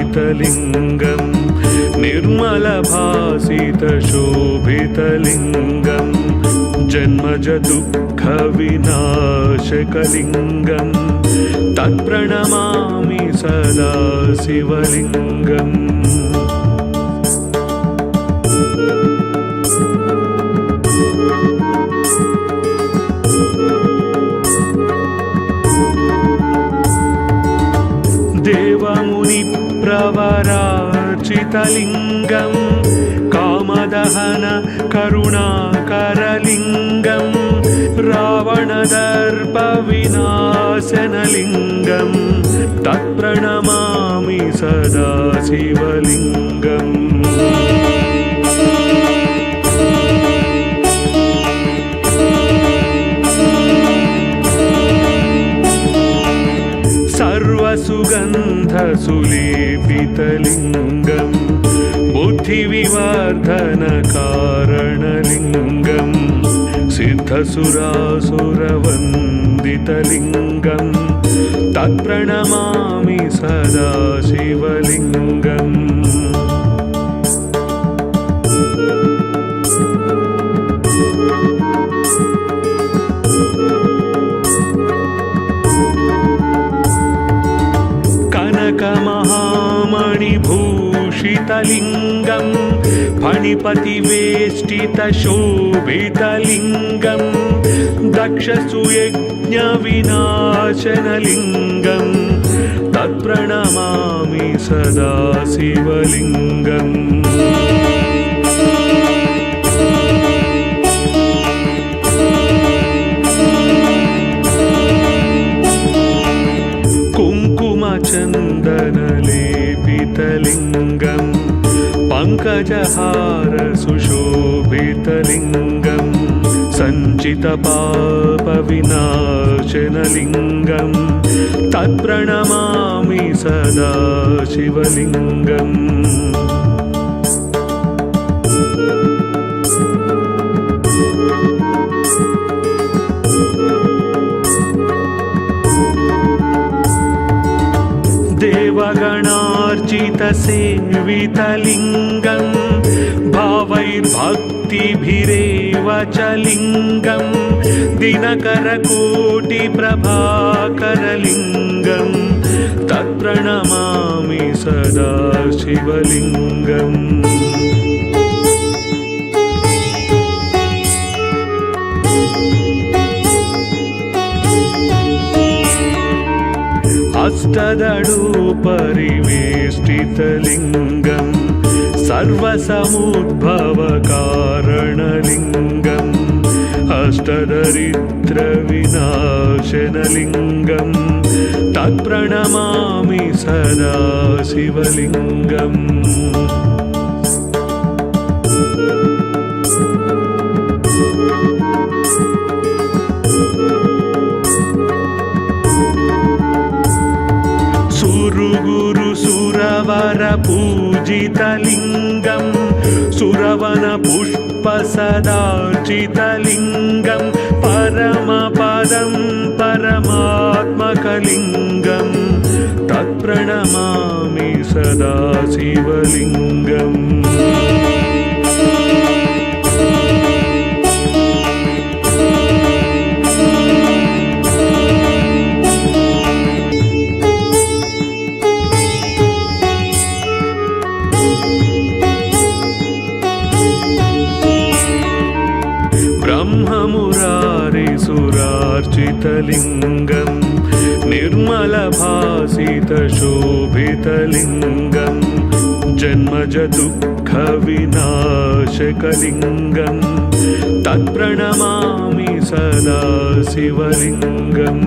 शोभितलिङ्गं निर्मलभासितशोभितलिङ्गं जन्मजदुःखविनाशकलिङ्गं तत्प्रणमामि सदा शिवलिङ्गम्। देवमुनिप्रवरार्चितलिङ्गं कामदहन करुणाकरलिङ्गं रावणदर्पविनाशनलिङ्गं तत्प्रणमामि सदा शिवलिङ्गम्। सर्वसुगन्धसुलेपितलिङ्गं बुद्धिविवर्धनकारणलिङ्गं सिद्धसुरासुरवन्दितलिङ्गं तत्प्रणमामि सदा शिवलिङ्गम्। कनकमहामणिभूषितलिङ्गं फणिपतिवेष्टितशोभितलिङ्गं दक्षसुयज्ञविनाशनलिङ्गं तत्प्रणमामि सदा शिवलिङ्गम्। कुङ्कुमचन्दनलेपितलिङ्गं पङ्कजहारसुशोभितलिङ्गं सञ्चितपापविनाशनलिङ्गं तत्प्रणमामि सदा शिवलिङ्गम्। देवगणार्चितसेवितलिङ्गं भावैर्भक्तिभिरेव च लिङ्गं दिनकरकोटिप्रभाकरलिङ्गं तत्प्रणमामि सदा शिवलिङ्गम्। अष्टदळोपरिवेष्टितलिङ्गं सर्वसमुद्भवकारणलिङ्गम् अष्टदरिद्रविनाशनलिङ्गं तत्प्रणमामि सदा शिवलिङ्गम्। सुरवरपूजितलिङ्गं सुरवनपुष्पसदार्चितलिङ्गं परमपदं परमात्मकलिङ्गं तत्प्रणमामि सदा शिवलिङ्गम्। ब्रह्ममुरारिसुरार्चितलिङ्गं निर्मलभासितशोभितलिङ्गं जन्मजदुःखविनाशकलिङ्गं तत्प्रणमामि सदा शिवलिङ्गम्।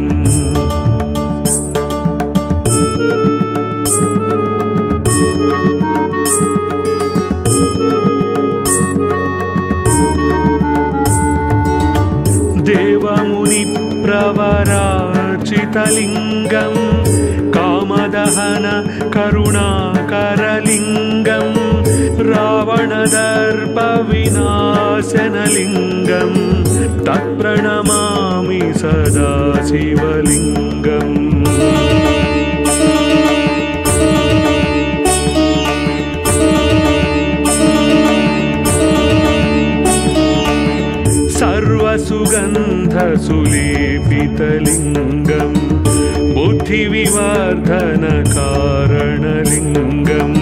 देवमुनिप्रवरार्चितलिङ्गं कामदहन करुणाकरलिङ्गं रावणदर्पविनाशनलिङ्गं तत्प्रणमामि सदा शिवलिङ्गम्। सुलेपितलिङ्गं बुद्धिविवर्धनकारणलिङ्गं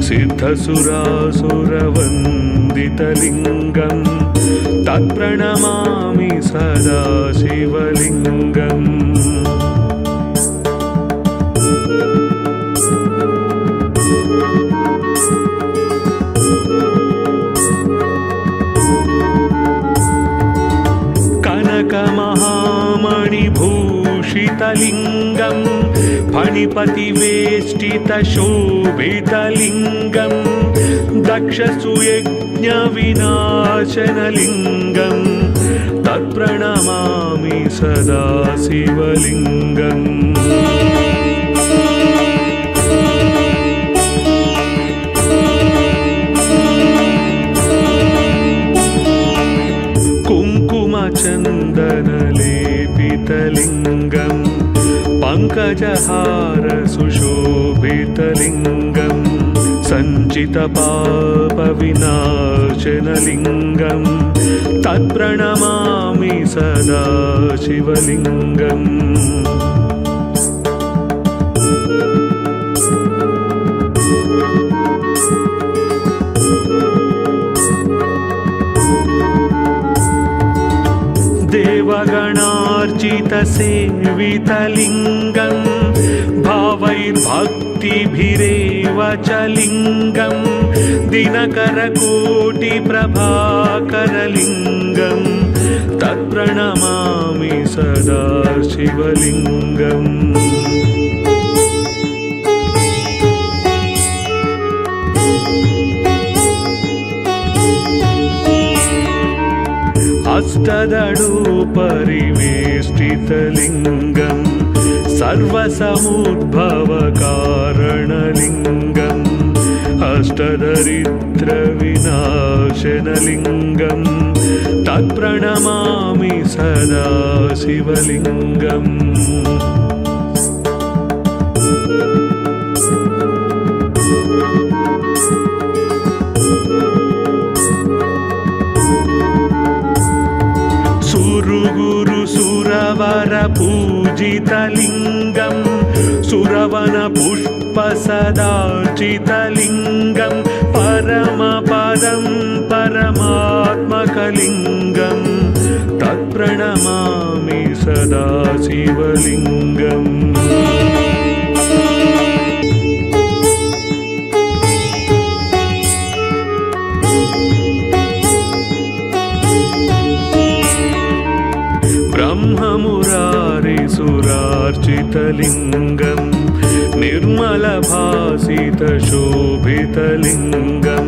सिद्धसुरासुरवन्दितलिङ्गं तत्प्रणमामि सदा शिवलिङ्गम्। कनकमहामणिभूषितलिङ्गं फणिपतिवेष्टितशोभितलिङ्गं दक्षसुयज्ञविनाशनलिङ्गं तत्प्रणमामि सदा शिवलिङ्गम्। कुङ्कुमचन्दनलेपितलिङ्गं पङ्कजहारसुशोभितलिङ्गं सञ्चितपापविनाशनलिङ्गं तत्प्रणमामि सदा शिवलिङ्गम्। देवगणार्चितसेवितलिङ्गं भावैर्भक्तिभिरेव च लिङ्गं दिनकरकोटिप्रभाकरलिङ्गं तत्प्रणमामि सदा शिवलिङ्गम्। अष्टदळुपरिवेष्टितलिङ्गं सर्वसमुद्भवकारणलिङ्गं अष्टदरिद्रविनाशनलिङ्गं तत्प्रणमामि सदा शिवलिङ्गम्। सुरवरपूजितलिङ्गं सुरवनपुष्पसदार्चितलिङ्गं परमपदं परमात्मकलिङ्गं तत्प्रणमामि सदा शिवलिङ्गम्। ब्रह्ममुरारिसुरार्चितलिङ्गं निर्मलभासितशोभितलिङ्गं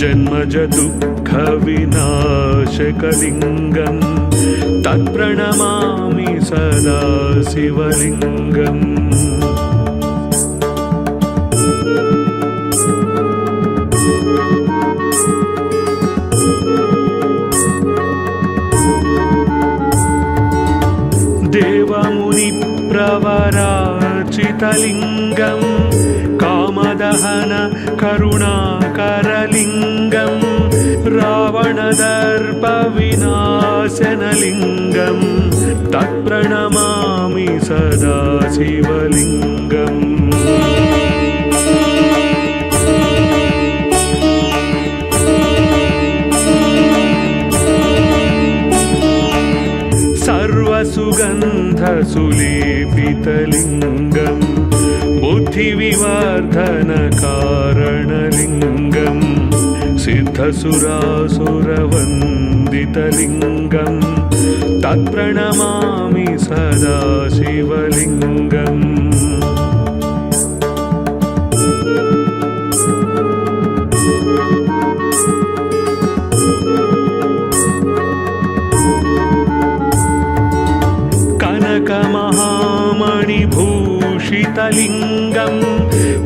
जन्मजदुःखविनाशकलिङ्गं तत्प्रणमामि सदा शिवलिङ्गम्। देवमुनिप्रवरार्चितलिङ्गं कामदहन करुणाकरलिङ्गं रावणदर्पविनाशनलिङ्गं तत्प्रणमामि सदा शिवलिङ्गम्। सर्वसुगन्धसुलेपितलिङ्गं बुद्धिविवर्धनकारणलिङ्गं सिद्धसुरासुरवन्दितलिङ्गं तत्प्रणमामि सदा शिवलिङ्गम्। कनकमहामणिभूषितलिङ्गं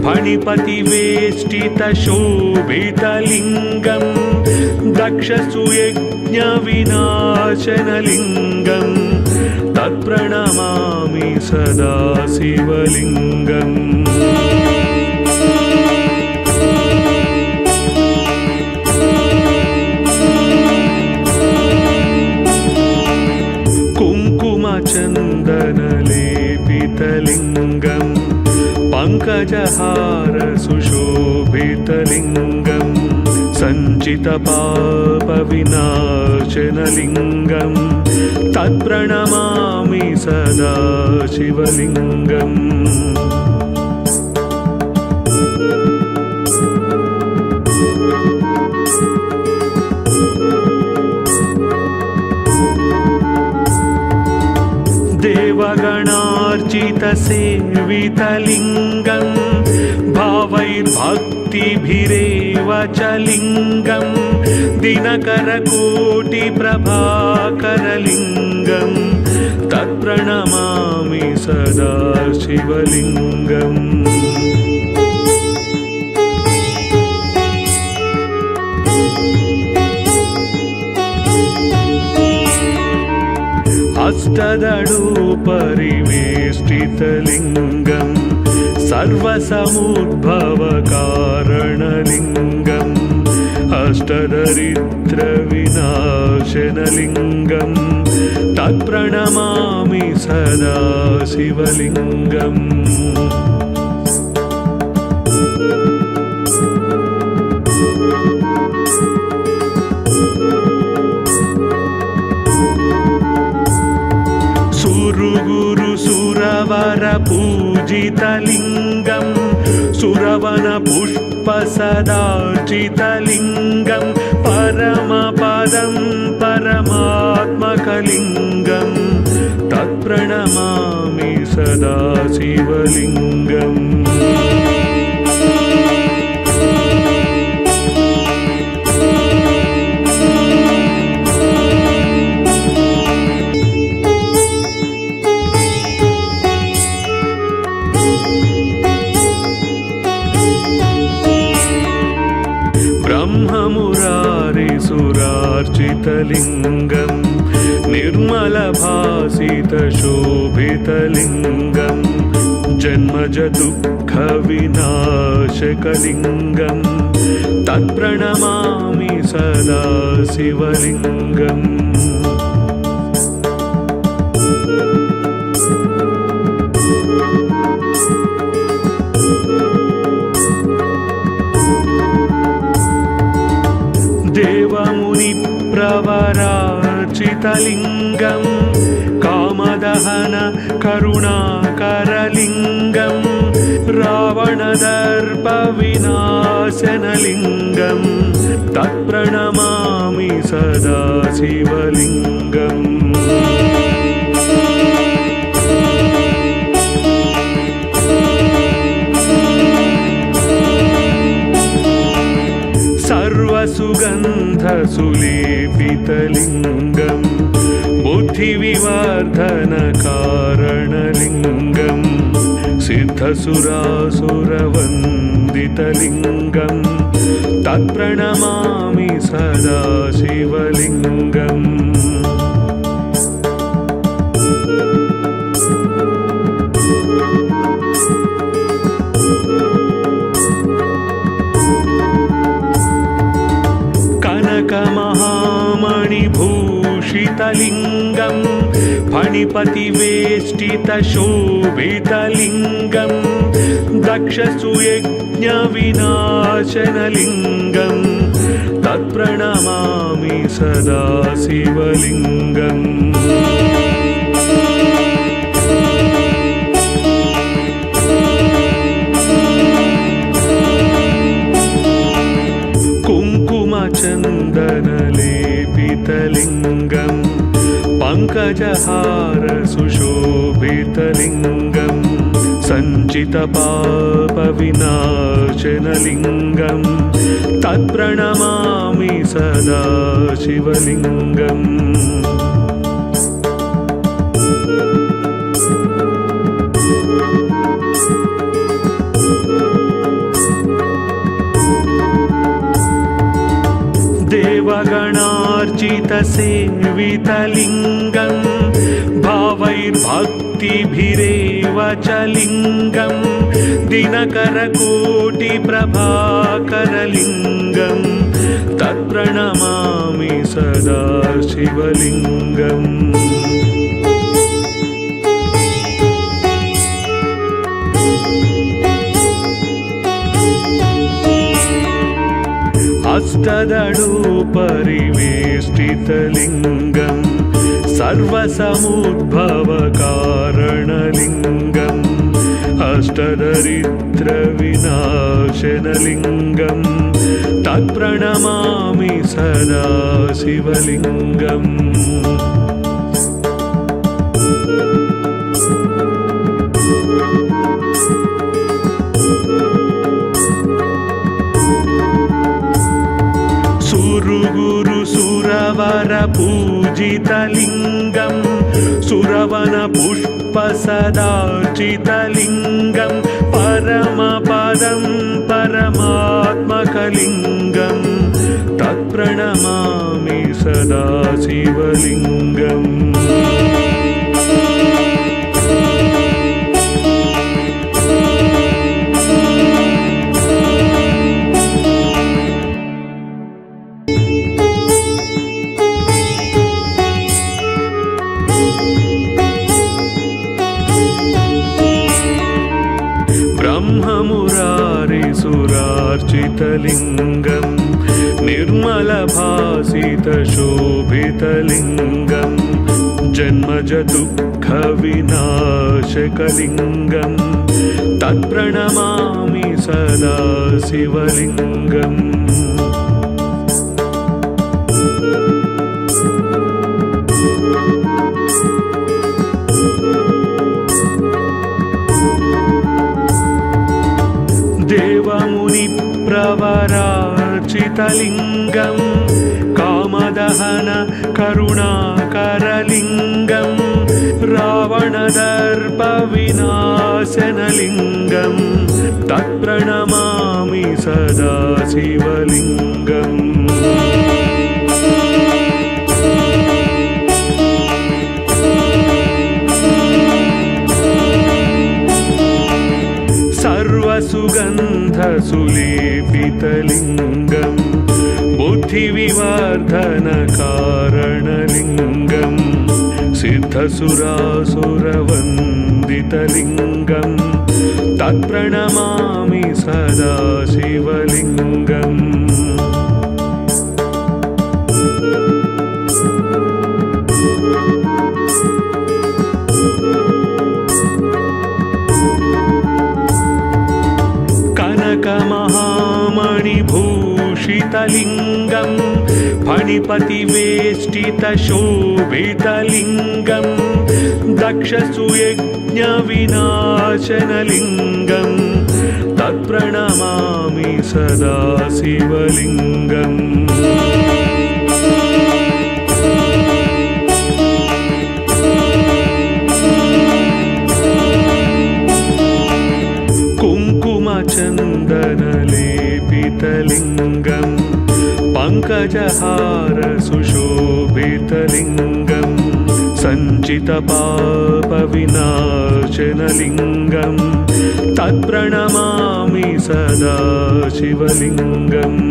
फणिपतिवेष्टितशोभितलिङ्गं दक्षसुयज्ञविनाशनलिङ्गं तत्प्रणमामि सदा शिवलिङ्गम्। पङ्कजहार सुशोभितलिङ्गं सञ्चितपापविनाशनलिङ्गं तत्प्रणमामि सदा शिवलिङ्गम्। देवगणार्चितसेवितलिङ्गं भावैर्भक्तिभिरेव च लिङ्गं दिनकरकोटिप्रभाकरलिङ्गं तत्प्रणमामि सदा शिवलिङ्गम्। अष्टदळुपरिवेष्टितलिङ्गं सर्वसमुद्भवकारणलिङ्गम् अष्टदरिद्रविनाशनलिङ्गं तत्प्रणमामि सदा शिवलिङ्गम्। सुरवरपूजितलिङ्गं सुरवनपुष्पसदार्चितलिङ्गं परमपदं परमात्मकलिङ्गं तत्प्रणमामि सदा शिवलिङ्गम्। ब्रह्ममुरारिसुरार्चितलिङ्गं निर्मलभासितशोभितलिङ्गं जन्मजदुःखविनाशकलिङ्गं तत्प्रणमामि सदा शिवलिङ्गम्। देवमुनिप्रवरार्चितलिङ्गं कामदहन करुणाकरलिङ्गं रावणदर्पविनाशनलिङ्गं तत्प्रणमामि सदा शिवलिङ्गम्। सर्वसुगन्धसुलेपितलिङ्गं बुद्धिविवर्धनकारणलिङ्गं सिद्धसुरासुरवन्दितलिङ्गं तत्प्रणमामि सदा शिवलिङ्गम्। कनकमहामणिभूषितलिङ्गं फणिपतिवेष्टितशोभितलिङ्गं दक्षसुयज्ञविनाशनलिङ्गं तत्प्रणमामि सदा शिवलिङ्गम्। कुङ्कुमचन्दनलेपितलिङ्गं पङ्कजहार सुशोभितलिङ्गं सञ्चितपापविनाशनलिङ्गं तत्प्रणमामि सदा शिवलिङ्गम्। देवगणार्चितसेवितलिङ्गं भावैर्भक्तिभिरेव च लिङ्गं दिनकरकोटिप्रभाकरलिङ्गं तत्प्रणमामि सदा शिवलिङ्गम्। अष्टदडुपरिवेष्टितलिङ्गं सर्वसमुद्भवकारणलिङ्गम् अष्टदरिद्रविनाशनलिङ्गं तत्प्रणमामि सदा शिवलिङ्गम्। सुरगुरु सुरवर पूजितलिङ्गं सुरवन पुष्पसदार्चितलिङ्गं परमपदं परमात्मकलिङ्गं तत्प्रणमामि सदा शिवलिङ्गम्। ब्रह्ममुरारिसुरार्चितलिङ्गं निर्मलभासितशोभितलिङ्गं जन्मजदुःखविनाशकलिङ्गं तत्प्रणमामि सदा शिवलिङ्गम्। देवमुनिप्रवरार्चितलिङ्गं कामदहन करुणाकरलिङ्गं रावणदर्पविनाशनलिङ्गं तत्प्रणमामि सदा शिवलिङ्गम्। सर्वसुगन्धसुलेपितलिङ्गं बुद्धिविवर्धनकारणलिङ्गं सिद्धसुरासुरवन्दितलिङ्गं तत्प्रणमामि सदा शिवलिङ्गम्। कनकमहामणिभूषितलिङ्गं फणिपतिवेष्टितशोभितलिङ्गं दक्षसुयज्ञविनाशनलिङ्गं तत्प्रणमामि सदा शिवलिङ्गम्। कुङ्कुमचन्दनलेपितलिङ्गं पङ्कजहारसुशोभितलिङ्गं सञ्चितपापविनाशनलिङ्गं तत्प्रणमामि सदा शिवलिङ्गम्।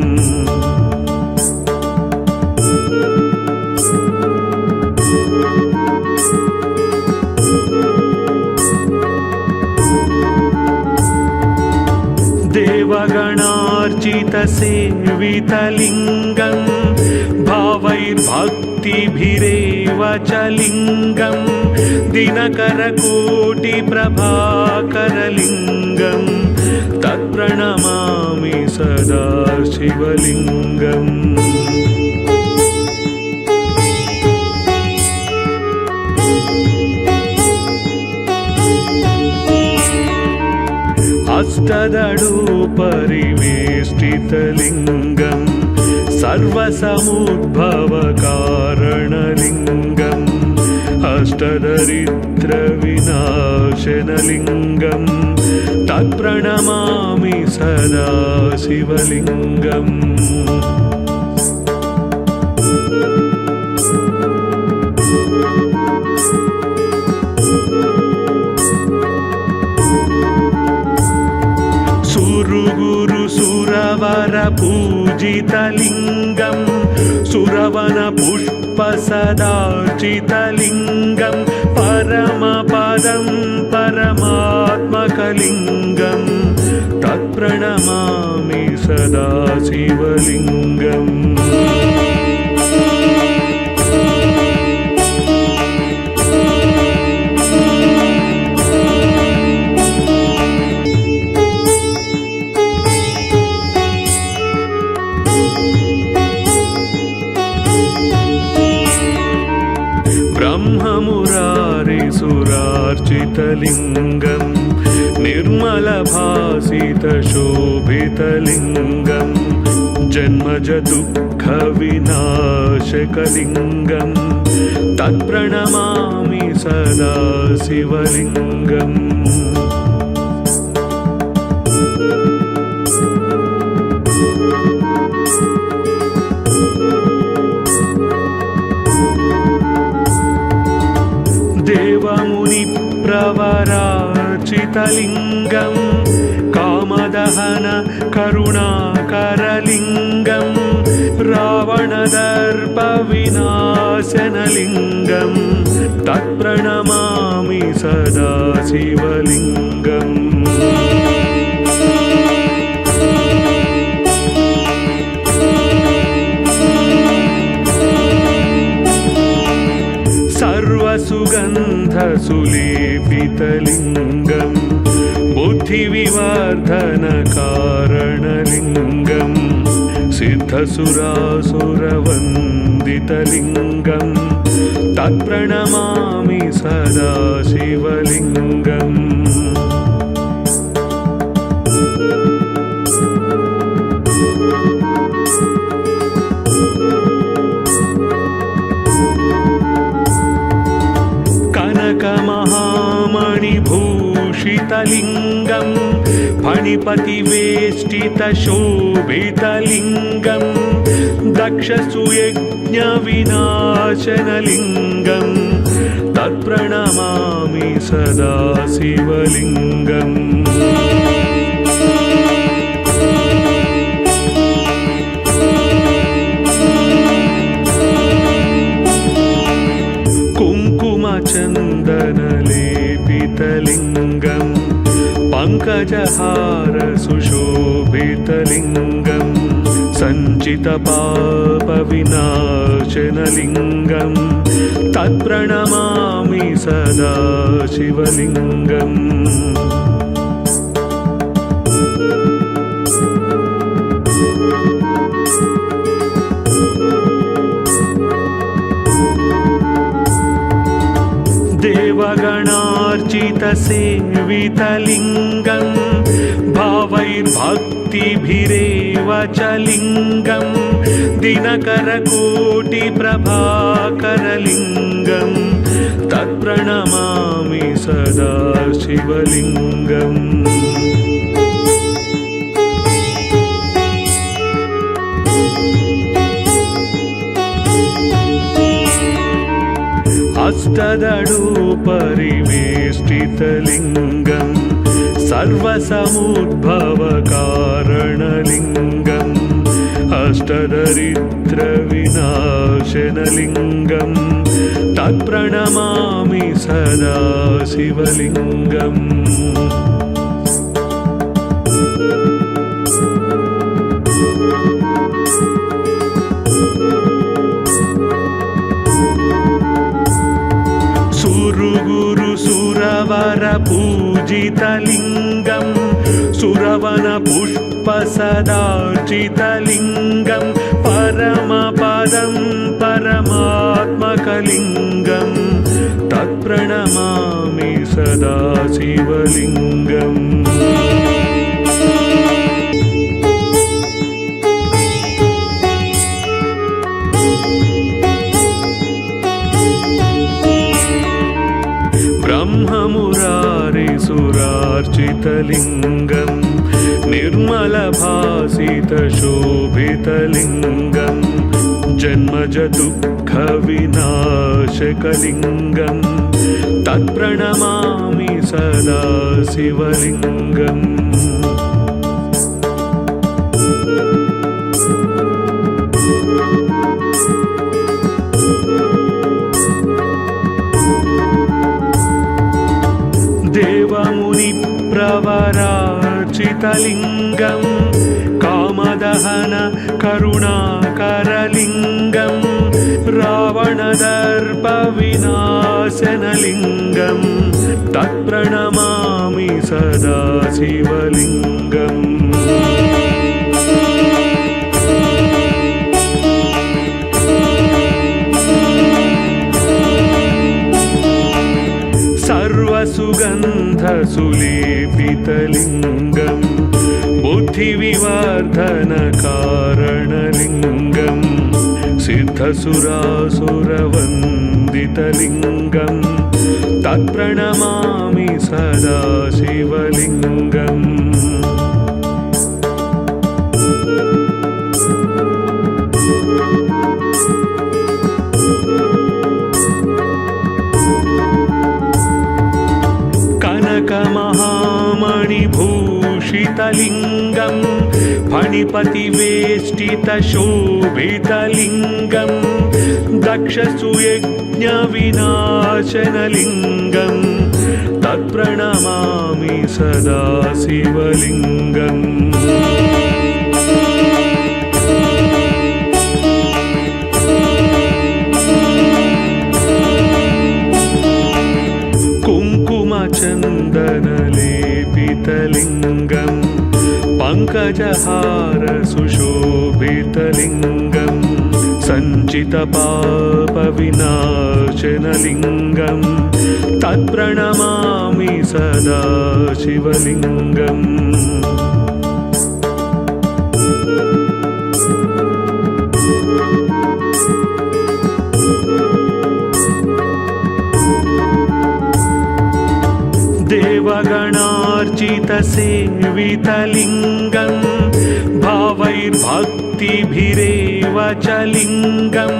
देवगणार्चितसेवितलिङ्गं भावैर्भक्तिभिरेव च लिङ्गं दिनकरकोटिप्रभाकरलिङ्गं तत्प्रणमामि सदा शिवलिङ्गम्। अष्टदडुपरिवेष्टितलिङ्गं सर्वसमुद्भवकारणलिङ्गं अष्टदरिद्रविनाशनलिङ्गं तत्प्रणमामि सदा शिवलिङ्गम्। सुरगुरु सुरवर पूजितलिङ्गं सुरवन पुष्प पुष्पसदार्चितलिङ्गं परमपदं परमात्मकलिङ्गं तत्प्रणमामि सदा शिवलिङ्गम्। ब्रह्ममुरारिसुरार्चितलिङ्गं निर्मलभासितशोभितलिङ्गं जन्मजदुःखविनाशकलिङ्गं तत्प्रणमामि सदा शिवलिङ्गम्। देवमुनिप्रवरार्चितलिङ्गं कामदहन करुणाकरलिङ्गं रावणदर्पविनाशनलिङ्गं तत्प्रणमामि सदा शिवलिङ्गम्। सर्वसुगन्धसुलेपितलिङ्गं बुद्धिविवर्धनकारणलिङ्गं सिद्धसुरासुरवन्दितलिङ्गं तत्प्रणमामि सदा शिवलिङ्गम्। कनकमहामणिभूषितलिङ्गं फणिपतिवेष्टितशोभितलिङ्गं दक्षसुयज्ञविनाशनलिङ्गं तत्प्रणमामि सदा शिवलिङ्गम्। कुङ्कुमचन्दनलेपितलिङ्गं पङ्कजहारसुशोभितलिङ्गं सञ्चितपापविनाशनलिङ्गं तत्प्रणमामि सदा शिवलिङ्गम्। देवगणार्चितसेवितलिङ्गं भावैर्भक्तिभिरेव च लिङ्गं दिनकरकोटिप्रभाकरलिङ्गं तत्प्रणमामि सदा शिवलिङ्गम्। हस्तदडुपरिवेष्टितलिङ्गं सर्वसमुद्भवकारणलिङ्गं अष्टदरिद्रविनाशनलिङ्गं तत्प्रणमामि सदा शिवलिङ्गम्। सुरवरपूजितलिङ्गं सुरवनपुष्पसदार्चितलिङ्गं परमपदं परमात्मकलिङ्गं तत्प्रणमामि सदा शिवलिङ्गम्। ब्रह्ममुरारिसुरार्चितलिङ्गं निर्मलभासितशोभितलिङ्गं जन्मजदुःखविनाशकलिङ्गं तत्प्रणमामि सदा शिवलिङ्गम्। कामदहनकरुणाकरलिङ्गं करुणाकरलिङ्गं रावणदर्पविनाशनलिङ्गं तत्प्रणमामि सदा शिवलिङ्गम् सर्वसुगन्धसुलेपितलिङ्गं बुद्धिविवर्धनकारणलिङ्गं सिद्धसुरासुरवन्दितलिङ्गं तत्प्रणमामि सदा शिवलिङ्गम् कनकमहामणिभूषितलिङ्गं फणिपतिवेष्टितशोभितलिङ्गं दक्षसुयज्ञविनाशनलिङ्गं तत्प्रणमामि सदा शिवलिङ्गम् कुङ्कुमचन्दनलेपितलिङ्गं पङ्कजहारसुशोभितलिङ्गं सञ्चितपापविनाशनलिङ्गं तत्प्रणमामि सदा शिवलिङ्गम् देवगणार्चितसेवितलिङ्गं भावैर्भक्तिभिरेव च लिङ्गं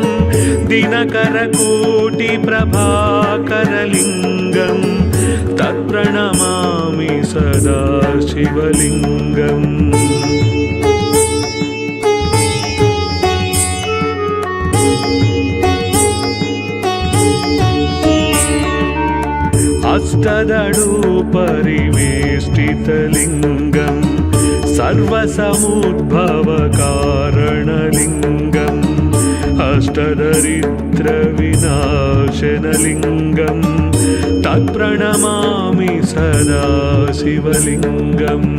दिनकरकोटिप्रभाकरलिङ्गं तत्प्रणमामि सदा शिवलिङ्गम् अष्टदळुपरिवेष्टितलिङ्गं सर्वसमुद्भवकारणलिङ्गम् अष्टदरिद्रविनाशनलिङ्गं तत्प्रणमामि सदा शिवलिङ्गम्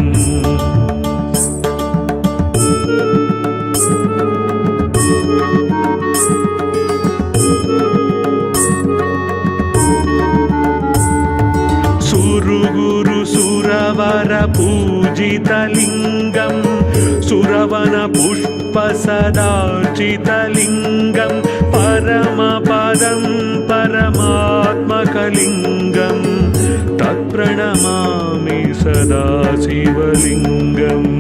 सुरवरपूजितलिङ्गं सुरवनपुष्पसदार्चितलिङ्गं परमपदं परमात्मकलिङ्गं तत्प्रणमामि सदा शिवलिङ्गम्